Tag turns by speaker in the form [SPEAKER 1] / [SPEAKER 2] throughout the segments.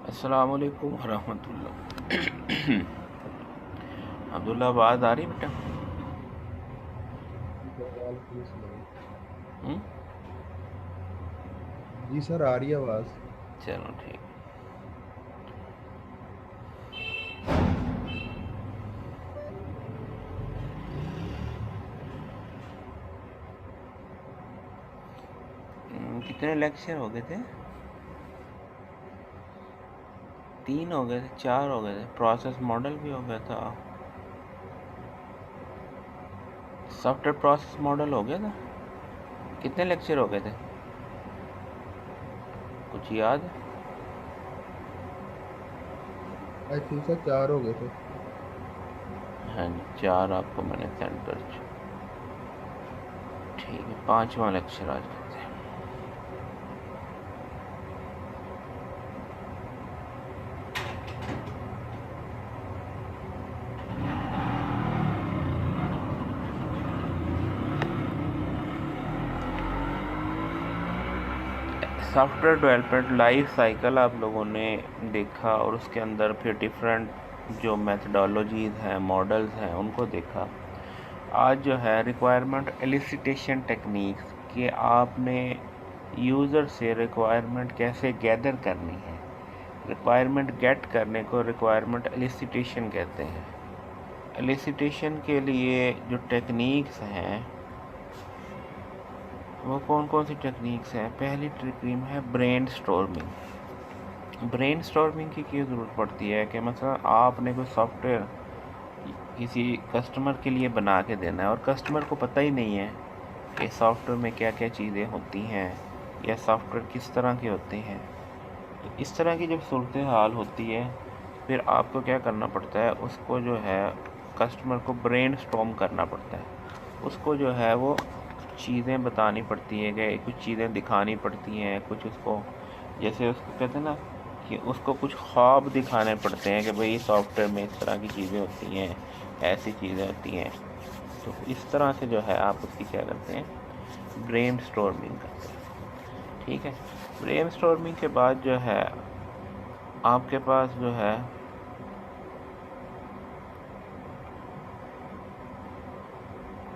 [SPEAKER 1] अस्सलाम वालेकुम वरहमतुल्लाह। अब्दुल्ला, आवाज़ आ रही बेटा?
[SPEAKER 2] जी सर, वालेकुम अस्सलाम।
[SPEAKER 1] हम्म?
[SPEAKER 2] जी सर, आ रही है आवाज़।
[SPEAKER 1] चलो ठीक। कितने लेक्चर हो गए थे? 3 हो गए थे, 4 हो गए थे। प्रोसेस मॉडल भी हो गया था। सॉफ्टवेयर प्रोसेस मॉडल हो गया था। कितने लेक्चर हो गए थे? कुछ याद है?
[SPEAKER 2] आई थिंक सर 4 हो गए थे।
[SPEAKER 1] हाँ जी, 4 आपको मैंने सेंड कर दिए। ठीक है, 5वां लेक्चर आज करते हैं। सॉफ्टवेयर डेवलपमेंट लाइफ साइकिल आप लोगों ने देखा, और उसके अंदर फिर डिफरेंट जो मेथडोलॉजीज़ हैं, मॉडल्स हैं, उनको देखा। आज जो है रिक्वायरमेंट एलिसिटेशन टेक्निक्स कि आपने यूज़र से रिक्वायरमेंट कैसे गैदर करनी है। रिक्वायरमेंट गेट करने को रिक्वायरमेंट एलिसिटेशन कहते हैं। एलिसिटेशन के लिए जो टेक्निक्स हैं वो कौन कौन सी टेक्निक्स हैं? पहली टेक्निक है ब्रेनस्टॉर्मिंग। ब्रेनस्टॉर्मिंग की क्यों ज़रूरत पड़ती है कि मतलब आपने कोई सॉफ्टवेयर किसी कस्टमर के लिए बना के देना है और कस्टमर को पता ही नहीं है कि सॉफ्टवेयर में क्या क्या चीज़ें होती हैं या सॉफ्टवेयर किस तरह के होते हैं। तो इस तरह की जब सूरत हाल होती है, फिर आपको क्या करना पड़ता है? उसको जो है कस्टमर को ब्रेन स्टॉर्म करना पड़ता है। उसको जो है वो चीज़ें बतानी पड़ती है कि कुछ चीज़ें दिखानी पड़ती हैं, कुछ उसको, जैसे उसको कहते हैं ना कि उसको कुछ ख्वाब दिखाने पड़ते हैं कि भाई सॉफ्टवेयर में इस तरह की चीज़ें होती हैं, ऐसी चीज़ें होती हैं। तो इस तरह से जो है आप उसकी क्या करते हैं? ब्रेन स्टॉर्मिंग करते हैं। ठीक है। ब्रेन स्टॉर्मिंग के बाद जो है आपके पास जो है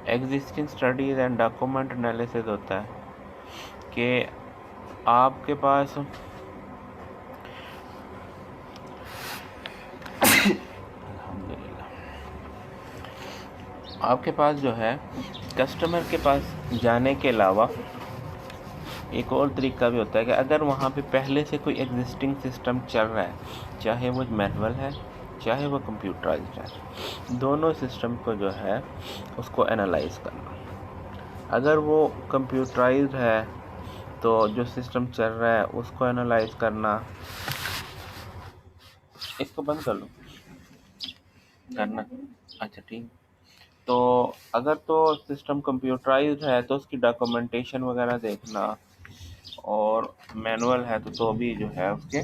[SPEAKER 1] existing studies and document analysis होता है कि आपके पास अल्हम्दुलिल्लाह, आपके पास जो है कस्टमर के पास जाने के अलावा एक और तरीका भी होता है कि अगर वहाँ पे पहले से कोई एग्जिस्टिंग सिस्टम चल रहा है, चाहे वो मैनुअल है चाहे वो कंप्यूटराइज्ड है, दोनों सिस्टम को जो है उसको एनालाइज करना। अगर वो कंप्यूटराइज्ड है तो जो सिस्टम चल रहा है उसको एनालाइज करना। इसको बंद कर लो करना। अच्छा ठीक। तो अगर तो सिस्टम कंप्यूटराइज्ड है तो उसकी डॉक्यूमेंटेशन वगैरह देखना, और मैनुअल है तो भी जो है उसके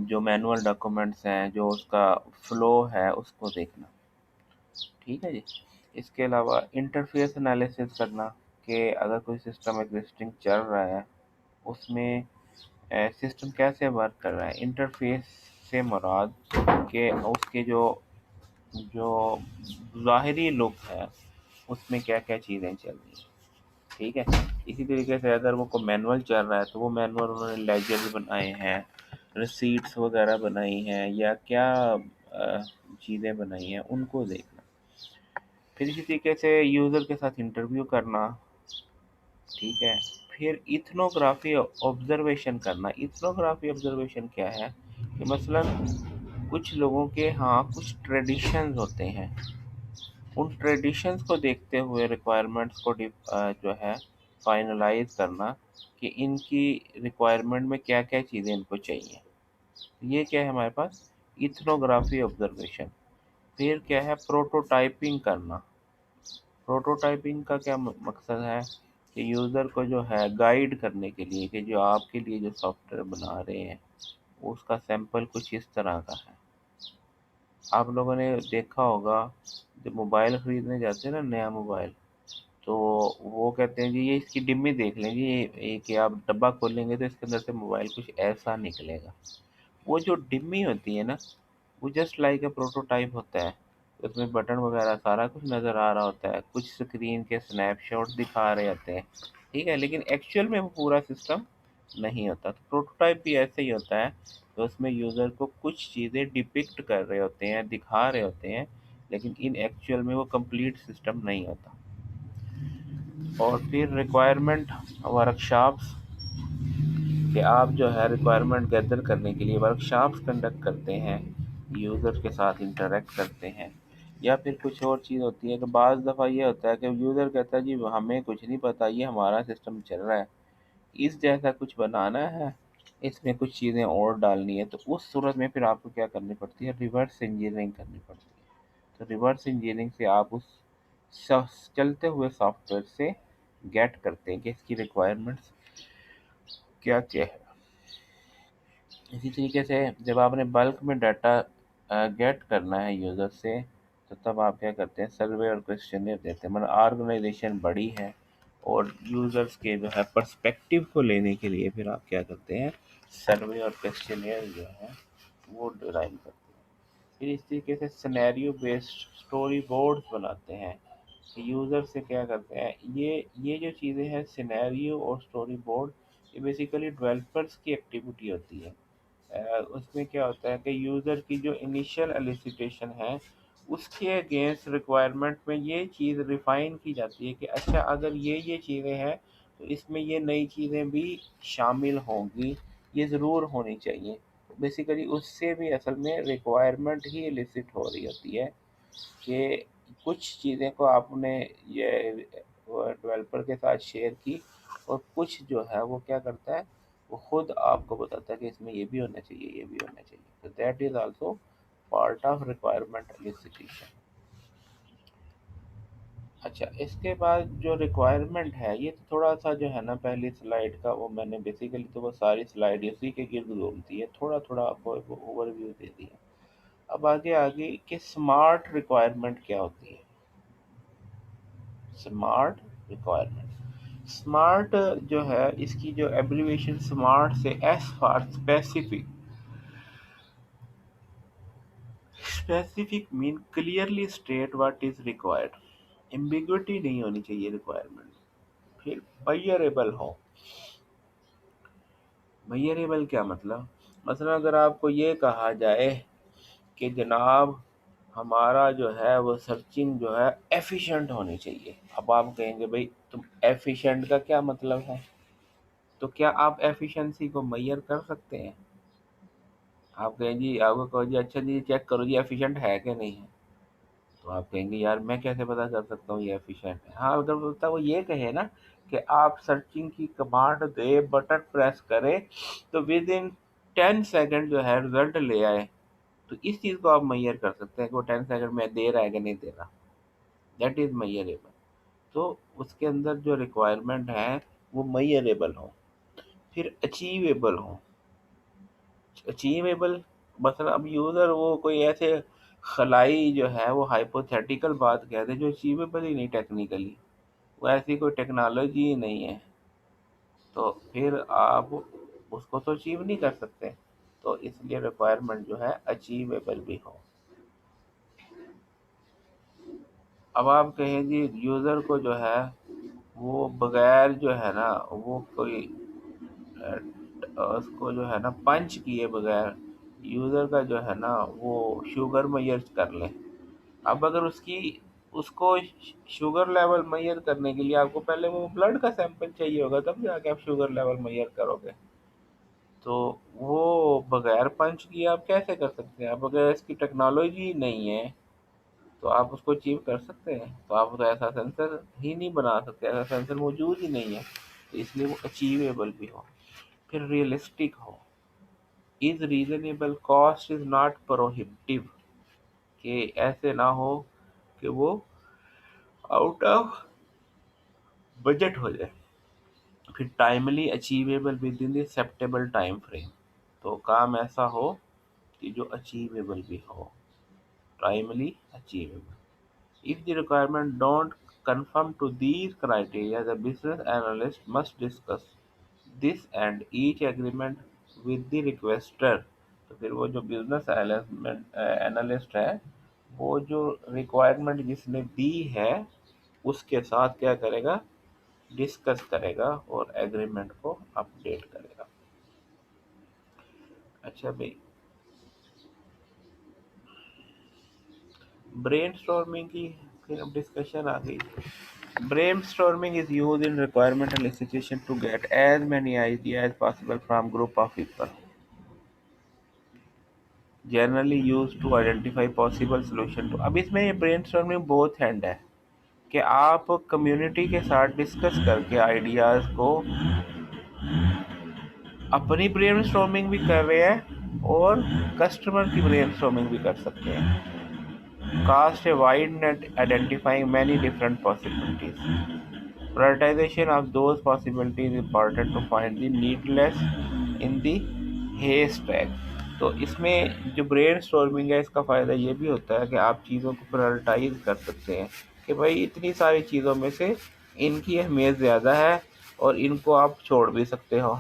[SPEAKER 1] जो मैनुअल डॉक्यूमेंट्स हैं, जो उसका फ्लो है, उसको देखना। ठीक है जी। इसके अलावा इंटरफेस एनालिसिस करना कि अगर कोई सिस्टम एग्जिस्टिंग चल रहा है उसमें सिस्टम कैसे वर्क कर रहा है। इंटरफेस से मुराद कि उसके जो जो ज़ाहिरी लुक है उसमें क्या क्या चीज़ें चल रही हैं। ठीक है। इसी तरीके से अगर वो कोई मैनुअल चल रहा है तो वो मैनुअल उन्होंने लेजर बनाए हैं, रिसीट्स वगैरह बनाई हैं, या क्या चीज़ें बनाई हैं, उनको देखना। फिर इसी तरीके से यूज़र के साथ इंटरव्यू करना। ठीक है। फिर इथनोग्राफी ऑब्जर्वेशन करना। इथनोग्राफी ऑब्जर्वेशन क्या है कि मसलन कुछ लोगों के यहाँ कुछ ट्रेडिशंस होते हैं, उन ट्रेडिशंस को देखते हुए रिक्वायरमेंट्स को जो है फाइनलाइज करना कि इनकी रिक्वायरमेंट में क्या क्या चीज़ें इनको चाहिए। ये क्या है हमारे पास? Ethnography observation. फिर क्या है? प्रोटोटाइपिंग करना। प्रोटोटाइपिंग का क्या मकसद है कि यूज़र को जो है गाइड करने के लिए कि जो आपके लिए जो सॉफ्टवेयर बना रहे हैं उसका सैंपल कुछ इस तरह का है। आप लोगों ने देखा होगा जब मोबाइल ख़रीदने जाते हैं ना, नया मोबाइल, तो वो कहते हैं जी ये इसकी डिम्मी देख लें जी, ये कि आप डब्बा खोलेंगे तो इसके अंदर से मोबाइल कुछ ऐसा निकलेगा। वो जो डिम्मी होती है ना, वो जस्ट लाइक अ प्रोटोटाइप होता है। उसमें बटन वगैरह सारा कुछ नज़र आ रहा होता है, कुछ स्क्रीन के स्नैपशॉट दिखा रहे होते हैं, ठीक है, लेकिन एक्चुअल में वो पूरा सिस्टम नहीं होता। तो प्रोटोटाइप भी ऐसे ही होता है, तो उसमें यूज़र को कुछ चीज़ें डिपिक्ट कर रहे होते हैं, दिखा रहे होते हैं, लेकिन इन एक्चुअल में वो कंप्लीट सिस्टम नहीं होता। और फिर रिक्वायरमेंट वर्कशॉप्स, कि आप जो है रिक्वायरमेंट गैदर करने के लिए वर्कशॉप्स कंडक्ट करते हैं, यूज़र के साथ इंटरेक्ट करते हैं। या फिर कुछ और चीज़ होती है कि बाज़ दफ़ा ये होता है कि यूज़र कहता है जी हमें कुछ नहीं पता, ये हमारा सिस्टम चल रहा है, इस जैसा कुछ बनाना है, इसमें कुछ चीज़ें और डालनी है। तो उस सूरत में फिर आपको क्या करनी पड़ती है, रिवर्स इंजीनियरिंग करनी पड़ती है। तो रिवर्स इंजीनियरिंग से आप उस चलते हुए सॉफ्टवेयर से गेट करते हैं कि इसकी रिक्वायरमेंट्स क्या क्या है। इसी तरीके से जब आपने बल्क में डाटा गेट करना है यूज़र से, तो तब आप क्या करते हैं, सर्वे और क्वेश्चनियर देते हैं। मतलब ऑर्गेनाइजेशन बड़ी है और यूज़र्स के जो है पर्सपेक्टिव को लेने के लिए फिर आप क्या करते हैं, सर्वे और क्वेश्चनियर जो है वो डिज़ाइन करते हैं। फिर इस तरीके से सिनेरियो बेस्ड स्टोरी बोर्ड्स बनाते हैं कि यूज़र से क्या करते हैं, ये जो चीज़ें हैं सिनेरियो और स्टोरी बोर्ड, ये बेसिकली डेवलपर्स की एक्टिविटी होती है। उसमें क्या होता है कि यूज़र की जो इनिशियल एलिसिटेशन है, उसके अगेंस्ट रिक्वायरमेंट में ये चीज़ रिफ़ाइन की जाती है कि अच्छा अगर ये चीज़ें हैं तो इसमें ये नई चीज़ें भी शामिल होंगी, ये ज़रूर होनी चाहिए। तो बेसिकली उससे भी असल में रिक्वायरमेंट ही एलिसिट हो रही होती है कि कुछ चीज़ें को आपने ये डेवलपर के साथ शेयर की, और कुछ जो है वो क्या करता है, वो खुद आपको बताता है कि इसमें ये भी होना चाहिए, ये भी होना चाहिए। तो that is also part of requirement elicitation. अच्छा, इसके बाद जो रिक्वायरमेंट है, ये तो थोड़ा सा जो है ना पहली स्लाइड का, वो मैंने बेसिकली तो वो सारी स्लाइड उसी के गिर्द घूमती है, थोड़ा थोड़ा आपको ओवरव्यू दे दिया। अब आगे आगे कि स्मार्ट रिक्वायरमेंट क्या होती है। स्मार्ट रिक्वायरमेंट, स्मार्ट जो है इसकी जो एब्रीविएशन स्मार्ट से S for specific, specific mean clearly state what is required, ambiguity नहीं होनी चाहिए रिक्वायरमेंट। फिर मेजरेबल हो, मेजरेबल क्या मतलब, मसलन अगर आपको ये कहा जाए कि जनाब हमारा जो है वो सर्चिंग जो है एफिशिएंट होनी चाहिए, अब आप कहेंगे भाई तुम एफिशिएंट का क्या मतलब है, तो क्या आप एफिशिएंसी को मेजर कर सकते हैं। आप कहें जी, आपको कहो जी अच्छा जी चेक करो जी एफिशिएंट है कि नहीं है, तो आप कहेंगे यार मैं कैसे पता कर सकता हूँ ये एफिशिएंट है। हाँ, अगर बोलता वो ये कहे ना कि आप सर्चिंग की कमांड दे, बटन प्रेस करे, तो विद इन 10 सेकंड जो है रिजल्ट ले आए, तो इस चीज़ को आप मेजर कर सकते हैं कि वो 10 सेकंड में दे रहा है कि नहीं दे रहा। That is measurable. तो उसके अंदर जो रिक्वायरमेंट है वो मेजरेबल हो। फिर अचीवेबल हो। अचीवेबल मतलब अब यूज़र वो कोई ऐसे खलाई जो है वो हाइपोथेटिकल बात कह दे जो अचीवेबल ही नहीं टेक्निकली, वो ऐसी कोई टेक्नोलॉजी ही नहीं है, तो फिर आप उसको तो अचीव नहीं कर सकते। तो इसलिए रिक्वायरमेंट जो है अचीवेबल भी हो। अब आप कहें जी यूज़र को जो है वो बगैर जो है ना वो कोई उसको जो है ना पंच किए बगैर यूज़र का जो है ना वो शुगर मेजर कर लें। अब अगर उसकी उसको शुगर लेवल मेजर करने के लिए आपको पहले वो ब्लड का सैंपल चाहिए होगा, तब जाके आप शुगर लेवल मेजर करोगे। तो वो बगैर पंच किए आप कैसे कर सकते हैं। अब अगर इसकी टेक्नोलॉजी नहीं है तो आप उसको अचीव कर सकते हैं, तो आप तो ऐसा सेंसर ही नहीं बना सकते, ऐसा सेंसर मौजूद ही नहीं है। तो इसलिए वो अचीवेबल भी हो। फिर रियलिस्टिक हो, is reasonable, cost is not prohibitive, कि ऐसे ना हो कि वो आउट ऑफ बजट हो जाए। फिर timely achievable with in the acceptable time frame, तो काम ऐसा हो कि जो अचीवेबल भी हो, timely achievable. If the requirement don't conform to these criteria, the business analyst must discuss this and each agreement with the requester. तो फिर वो जो बिजनेस एनालिस्ट है, वो जो रिक्वायरमेंट जिसने दी है उसके साथ क्या करेगा, डिस्कस करेगा और एग्रीमेंट को अपडेट करेगा। अच्छा भाई, ब्रेनस्टॉर्मिंग की फिर अब डिस्कशन आ गई। Brainstorming is used in requirement elicitation to get as many ideas as possible from group of people. Generally used to identify possible solution to। अब इसमें ये brainstorming बहुत हैंड है कि आप कम्युनिटी के साथ डिस्कस करके आइडियाज को अपनी ब्रेनस्टॉर्मिंग भी कर रहे हैं और कस्टमर की ब्रेनस्टॉर्मिंग भी कर सकते हैं। Cast a wide net identifying many different possibilities. Prioritization of those possibilities is important to find the needless in the haystack। तो इसमें जो ब्रेन स्टॉर्मिंग है इसका फ़ायदा ये भी होता है कि आप चीज़ों को प्रायोरिटाइज कर सकते हैं कि भाई इतनी सारी चीज़ों में से इनकी अहमियत ज़्यादा है और इनको आप छोड़ भी सकते हो।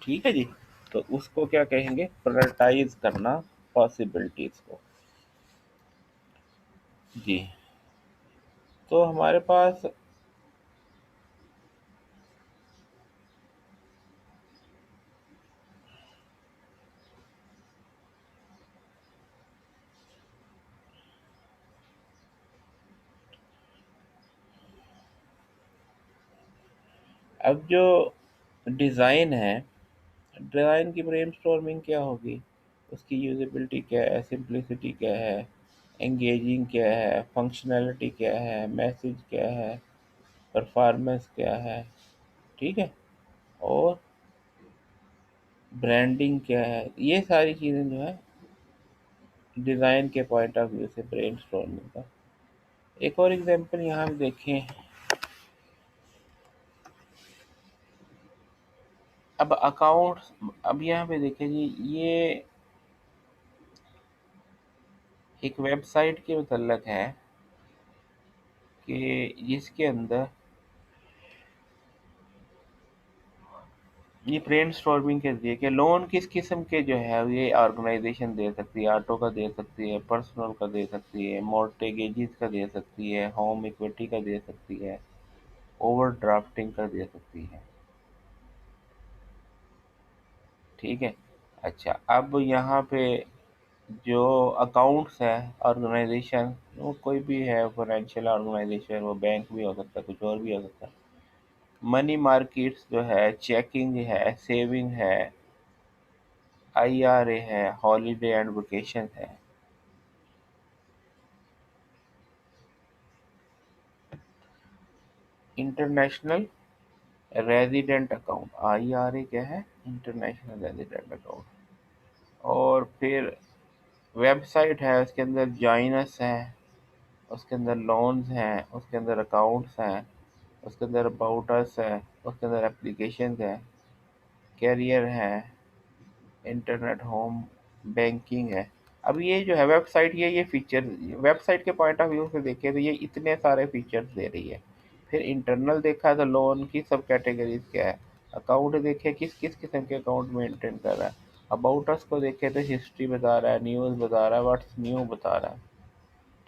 [SPEAKER 1] ठीक है जी, तो उसको क्या कहेंगे, प्रायोरिटाइज करना पॉसिबिलिटीज़ को। जी, तो हमारे पास अब जो डिज़ाइन है, डिज़ाइन की ब्रेनस्टॉर्मिंग क्या होगी, उसकी यूजेबिलिटी क्या है, सिंप्लिसिटी क्या है, एंगेजिंग क्या है, फंक्शनैलिटी क्या है, मैसेज क्या है, परफॉर्मेंस क्या है, ठीक है, और ब्रांडिंग क्या है, ये सारी चीज़ें जो है डिज़ाइन के पॉइंट ऑफ व्यू से ब्रेनस्टॉर्मिंग का। एक और एग्जांपल यहाँ पे देखें। अब अकाउंट्स, अब यहाँ पे देखें जी, ये एक वेबसाइट के मुतल्लक है कि जिसके अंदर ये ब्रेनस्टॉर्मिंग के जरिए कि लोन किस किस्म के जो है ये ऑर्गेनाइजेशन दे सकती है, ऑटो का दे सकती है, पर्सनल का दे सकती है, मॉर्टगेजेस का दे सकती है, होम इक्विटी का दे सकती है, ओवरड्राफ्टिंग का दे सकती है। ठीक है। अच्छा, अब यहाँ पे जो अकाउंट्स है, ऑर्गेनाइजेशन वो कोई भी है, फाइनेंशियल ऑर्गेनाइजेशन, वो बैंक भी हो सकता है, कुछ और भी हो सकता है। मनी मार्केट्स जो है, चेकिंग है, सेविंग है, आईआरए है, हॉलीडे एंड वेकेशन है। इंटरनेशनल रेजिडेंट अकाउंट, आईआरए क्या है, इंटरनेशनल रेजिडेंट अकाउंट। और फिर वेबसाइट है, उसके अंदर जॉइनस है, उसके अंदर लोन्स हैं, उसके अंदर अकाउंट्स हैं, उसके अंदर अबाउट अस है, उसके अंदर एप्लीकेशन है, कैरियर है, इंटरनेट होम बैंकिंग है। अब ये जो है वेबसाइट, ये फीचर वेबसाइट के पॉइंट ऑफ व्यू से देखें तो ये इतने सारे फीचर्स दे रही है। फिर इंटरनल देखा तो लोन की सब कैटेगरीज क्या है, अकाउंट देखे किस किस किस्म के अकाउंट मेंटेन कर रहा है, अबाउट अस को देखे तो हिस्ट्री बता रहा है, न्यूज़ बता रहा है, व्हाट्स न्यू बता रहा है।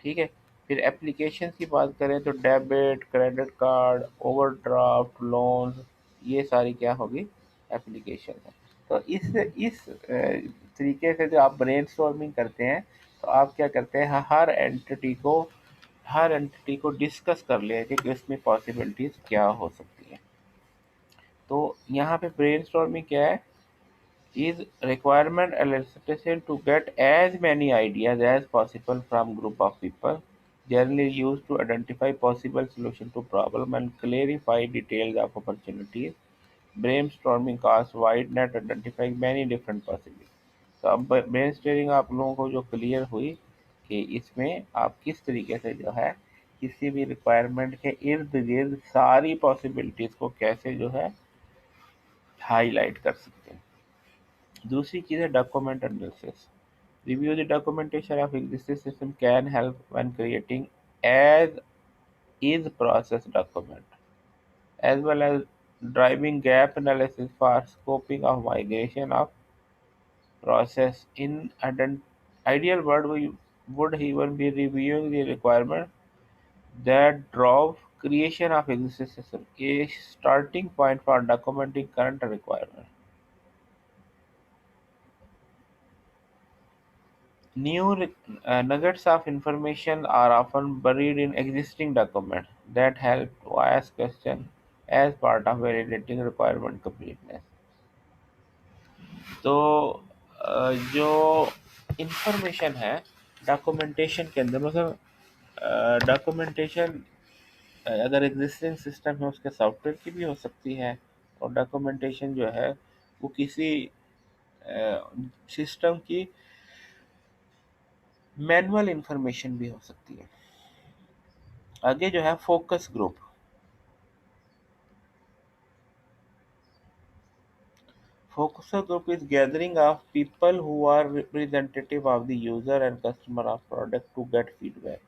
[SPEAKER 1] ठीक है। फिर एप्लीकेशन की बात करें तो debit, credit card, overdraft, loan, ये सारी क्या होगी, एप्लीकेशन है। तो इस तरीके से जो आप ब्रेनस्टॉर्मिंग करते हैं, तो आप क्या करते हैं, हर एंटिटी को डिस्कस कर लें कि इसमें पॉसिबिलिटीज़ क्या हो सकती हैं। तो यहाँ पे ब्रेनस्टॉर्मिंग क्या है, is requirement elicitation to get as many ideas as possible from group of people, generally used to identify possible solution to problem and clarify details of opportunities। Brainstorming casts wide net identifying many different possibilities। तो अब brainstorming आप लोगों को जो clear हुई कि इसमें आप किस तरीके से जो है किसी भी रिक्वायरमेंट के इर्द गिर्द सारी पॉसिबिलिटीज को कैसे जो है हाईलाइट कर सकते हैं। दूसरी चीज़ है document analysis. Review the documentation of existing system can help when creating as is process document, as well as driving gap analysis for scoping of migration of process. In an ideal world, we would even be reviewing the requirement that drove creation of existing system, a starting point for documenting current requirement. New nuggets of information are often buried in existing documents that help to ask questions as part of validating requirement completeness. तो जो information है documentation के अंदर मतलब documentation अगर existing system है उसके software की भी हो सकती है और डॉक्यूमेंटेशन जो है वो किसी सिस्टम की मैनुअल इंफॉर्मेशन भी हो सकती है। आगे जो है focus group. Focus group is gathering of people who are representative of the user and customer of product to get feedback.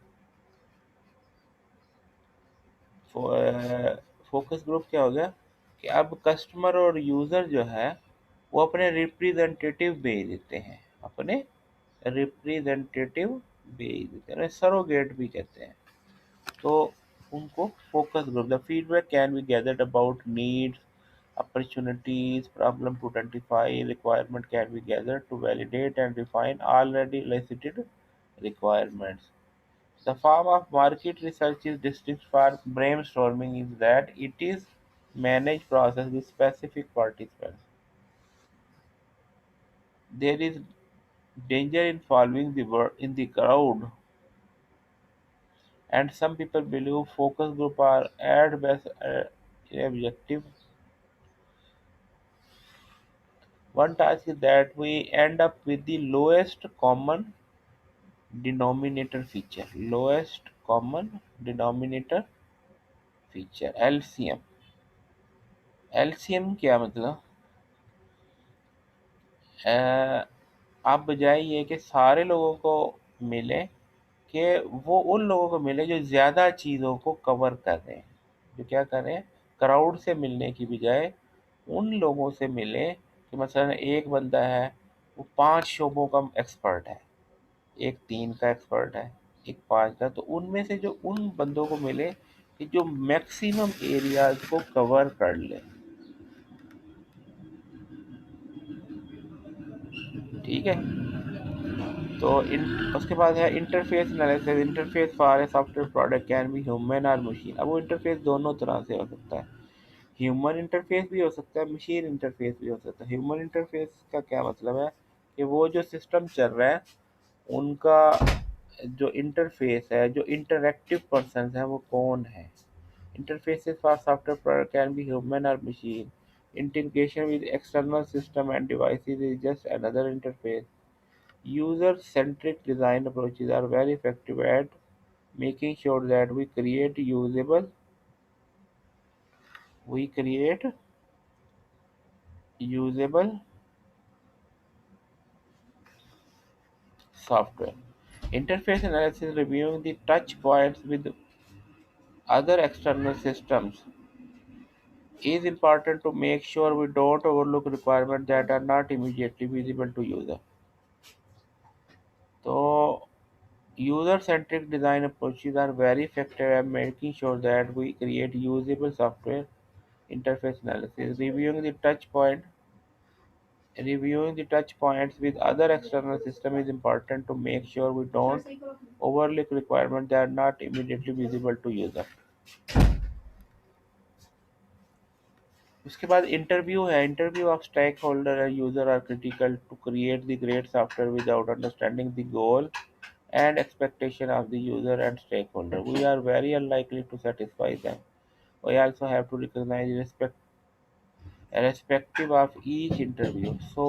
[SPEAKER 1] Focus group क्या हो गया कि अब कस्टमर और यूजर जो है वो अपने रिप्रेजेंटेटिव भेज देते हैं, अपने रिप्रेजेंटेटिव भेज देते हैं, सरोगेट भी कहते हैं। तो उनको focus group the feedback can be gathered about needs opportunities problem to identify requirement can be gathered to validate and refine already elicited requirements. The form of market research is distinct from brainstorming is that it is managed process with specific participants. There is danger in following the word in the crowd, and some people believe focus group are at best objective. One task is that we end up with the lowest common denominator feature. Lowest common denominator feature LCM। LCM क्या मतलब आप बजाय ये कि सारे लोगों को मिले कि वो उन लोगों को मिले जो ज़्यादा चीज़ों को कवर कर रहे हैं, जो क्या कर रहे हैं क्राउड से मिलने की बजाय उन लोगों से मिले कि मसलन एक बंदा है वो 5 शोबों का एक्सपर्ट है, एक 3 का एक्सपर्ट है, एक 5 का, तो उनमें से जो उन बंदों को मिले कि जो मैक्सिमम एरियाज को कवर कर ले। ठीक है। तो उसके बाद है interface analysis. Interface for a software product can be human और मशीन। अब वो इंटरफेस दोनों तरह से हो सकता है, ह्यूमन इंटरफेस भी हो सकता है, मशीन इंटरफेस भी हो सकता है। ह्यूमन इंटरफेस का क्या मतलब है कि वो जो सिस्टम चल रहा है उनका जो इंटरफेस है, जो इंटरैक्टिव पर्सन है वो कौन है। Interfaces for software product can be human और machine. Integration with external system and devices is just another interface. User-centric design approaches are very effective at making sure that we create usable software. Interface analysis reviewing the touch points with other external systems is important to make sure we don't overlook requirements that are not immediately visible to user. So user-centric design approaches are very effective at making sure that we create usable software. Interface analysis, reviewing the touch points with other external systems is important to make sure we don't overlook requirements that are not immediately visible to user. उसके बाद interview है। Interview of stake holder and user are critical to create the great software without understanding the goal and expectation of the user and stakeholder. We are very unlikely to satisfy them. We also have to recognize respective of each interview so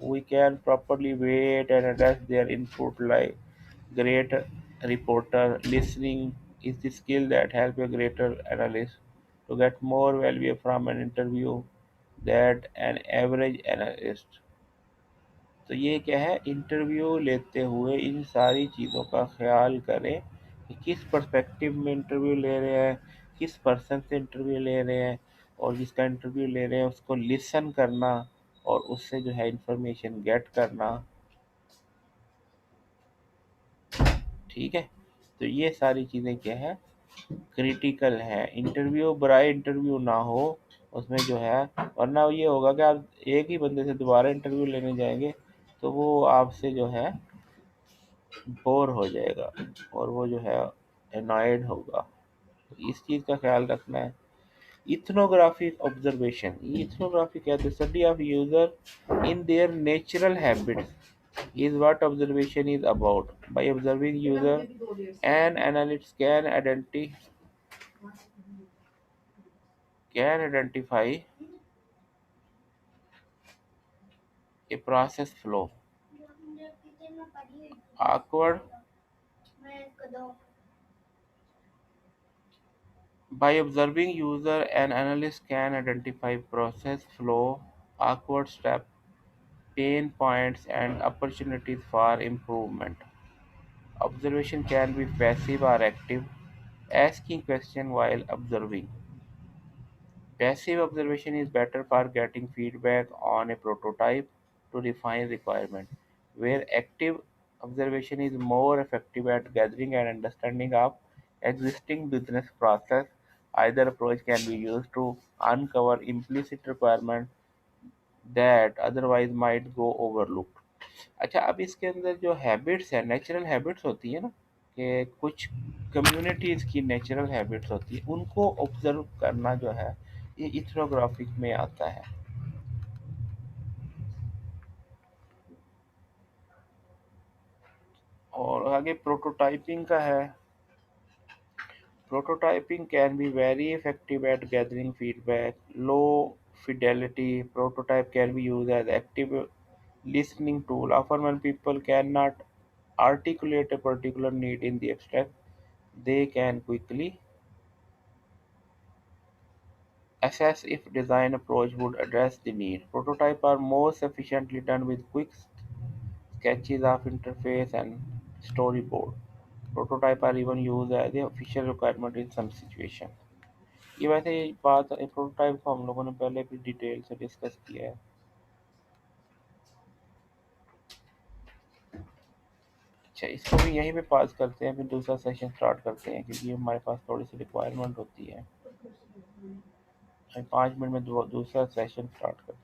[SPEAKER 1] we can properly weight and address their input. Like great reporter listening is the skill that helps a greater analyst to get more value from an interview than an average analyst. तो ये क्या है, interview लेते हुए इन सारी चीज़ों का ख्याल करें कि किस पर्सपेक्टिव में इंटरव्यू ले रहे हैं, किस पर्सन से इंटरव्यू ले रहे हैं, और जिसका इंटरव्यू ले रहे हैं उसको लिसन करना, और उससे जो है इंफॉर्मेशन गेट करना। ठीक है, तो ये सारी चीज़ें क्या है, क्रिटिकल है। इंटरव्यू बुराई इंटरव्यू ना हो उसमें जो है, वरना ये होगा कि आप एक ही बंदे से दोबारा इंटरव्यू लेने जाएंगे तो वो आपसे जो है बोर हो जाएगा और वो जो है एनॉयड होगा। तो इस चीज़ का ख्याल रखना है। इथनोग्राफिक ऑब्जर्वेशन, इथनोग्राफी क्या है, study of user in their natural habits is what observation is about. By observing user, an analyst can identify a process flow, awkward. By observing user, an analyst can identify process flow, awkward step, pain points, and opportunities for improvement. Observation can be passive or active, asking questions while observing. Passive observation is better for getting feedback on a prototype to refine requirement, where active observation is more effective at gathering and understanding of existing business process. Either approach can be used to uncover implicit requirements that otherwise might go overlooked. अच्छा, अब इसके अंदर जो habits है, natural habits होती है ना, कि कुछ कम्युनिटीज़ की नेचुरल हैबिट्स होती है, उनको ऑब्जर्व करना जो है ये इथनोग्राफिक में आता है। और आगे प्रोटोटाइपिंग का है। Prototyping can be very effective eight gathering feedback. Low fidelity prototype can be used as active listening tool. Often when people cannot articulate a particular need in the abstract, they can quickly assess if design approach would address the need. Prototypes are most efficiently done with quick sketches of interface and storyboard. Prototype are even used as the official requirement in some situation. ये वैसे ये बात prototype को हम लोगों ने पहले भी डिटेल से डिस्कस किया है। अच्छा, इसको भी यहीं पे पास करते हैं, फिर दूसरा सेशन स्टार्ट करते हैं क्योंकि हमारे पास थोड़ी सी रिक्वायरमेंट होती है। 5 मिनट में दूसरा सेशन स्टार्ट करते हैं।